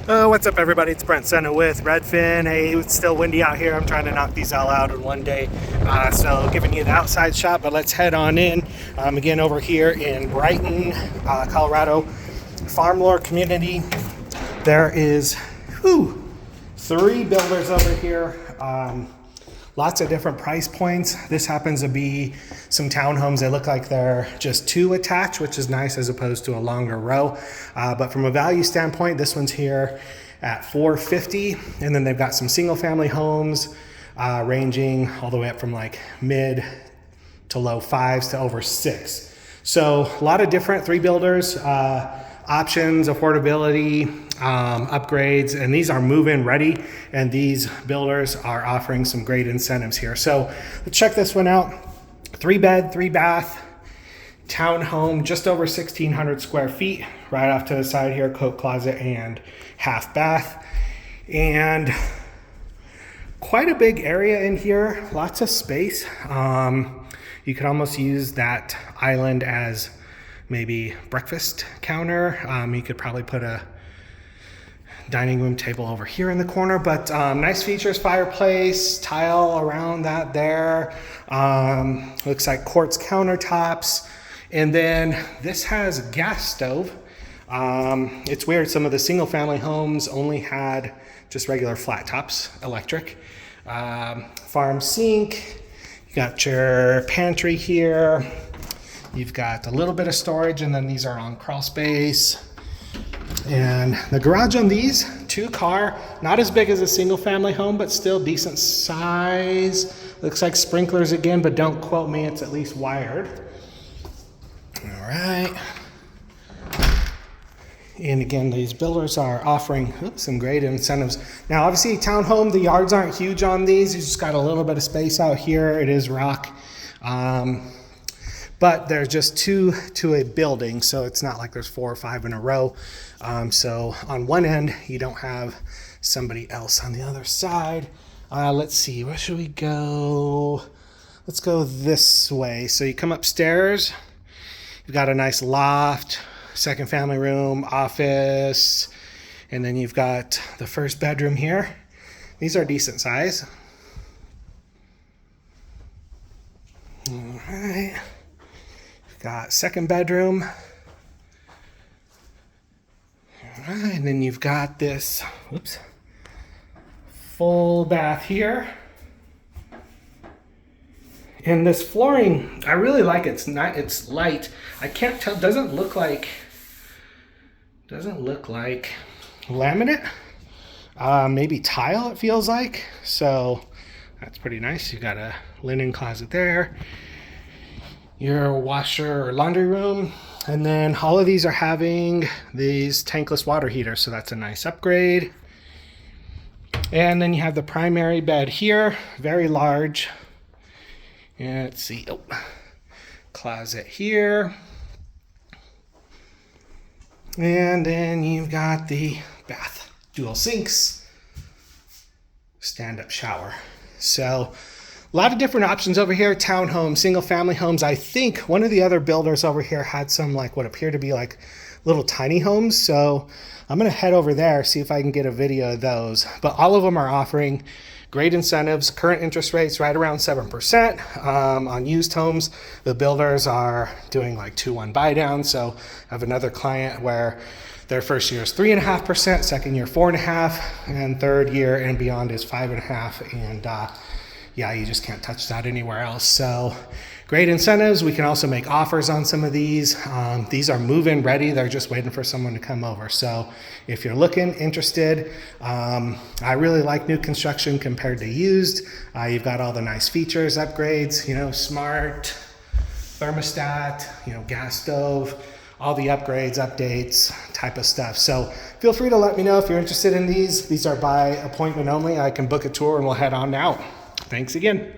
What's up everybody, it's Brent Senna with Redfin. Hey, it's still windy out here. I'm trying to knock these all out in one day. So giving you the outside shot, but let's head on in. Again, over here in Brighton, Colorado, Farmlore community. There is 3 builders over here. Lots of different price points. This happens to be some townhomes. They look like they're just 2 attached, which is nice as opposed to a longer row. But from a value standpoint, this one's here at $450, and then they've got some single family homes ranging all the way up from like mid to low 5s to over 6. So a lot of different 3 builders, options, affordability, upgrades, and these are move-in ready, and these builders are offering some great incentives here. So let's check this one out. 3-bed, 3-bath townhome, just over 1,600 square feet. Right off to the side here, coat closet and half bath, and quite a big area in here. Lots of space. You could almost use that island as maybe breakfast counter. You could probably put a dining room table over here in the corner, but nice features, fireplace, tile around that there. Looks like quartz countertops. And then this has a gas stove. It's weird, some of the single family homes only had just regular flat tops, electric. Farm sink, you got your pantry here. You've got a little bit of storage, and then these are on crawl space. And the garage on these, 2-car, not as big as a single family home, but still decent size. Looks like sprinklers again, but don't quote me, it's at least wired. All right. And again, these builders are offering some great incentives. Now, obviously, townhome, the yards aren't huge on these. You just got a little bit of space out here. It is rock. But there's just 2 to a building, so it's not like there's 4 or 5 in a row. So on one end, you don't have somebody else on the other side. Let's see, where should we go? Let's go this way. So you come upstairs, you've got a nice loft, 2nd family room, office, and then you've got the 1st bedroom here. These are decent size. All right. Got 2nd bedroom. All right, and then you've got this, full bath here. And this flooring, I really like it. It's light. I can't tell, doesn't look like laminate. Maybe tile, it feels like. So that's pretty nice. You got a linen closet there, your washer or laundry room, and then all of these are having these tankless water heaters, so that's a nice upgrade. And then you have the primary bed here, very large. And let's see, closet here. And then you've got the bath, dual sinks, stand-up shower. So a lot of different options over here. Townhomes, single family homes. I think one of the other builders over here had some like what appear to be like little tiny homes. So I'm gonna head over there, see if I can get a video of those. But all of them are offering great incentives. Current interest rates right around 7%. On used homes, the builders are doing like 2-1 buy down. So I have another client where their first year is 3.5%, second year 4.5%, and third year and beyond is 5.5%. And yeah, you just can't touch that anywhere else. So great incentives. We can also make offers on some of these. These are move-in ready. They're just waiting for someone to come over. So if you're looking, interested, I really like new construction compared to used. You've got all the nice features, upgrades, smart thermostat, gas stove, all the upgrades, updates, type of stuff. So feel free to let me know if you're interested in these. These are by appointment only. I can book a tour and we'll head on out. Thanks again.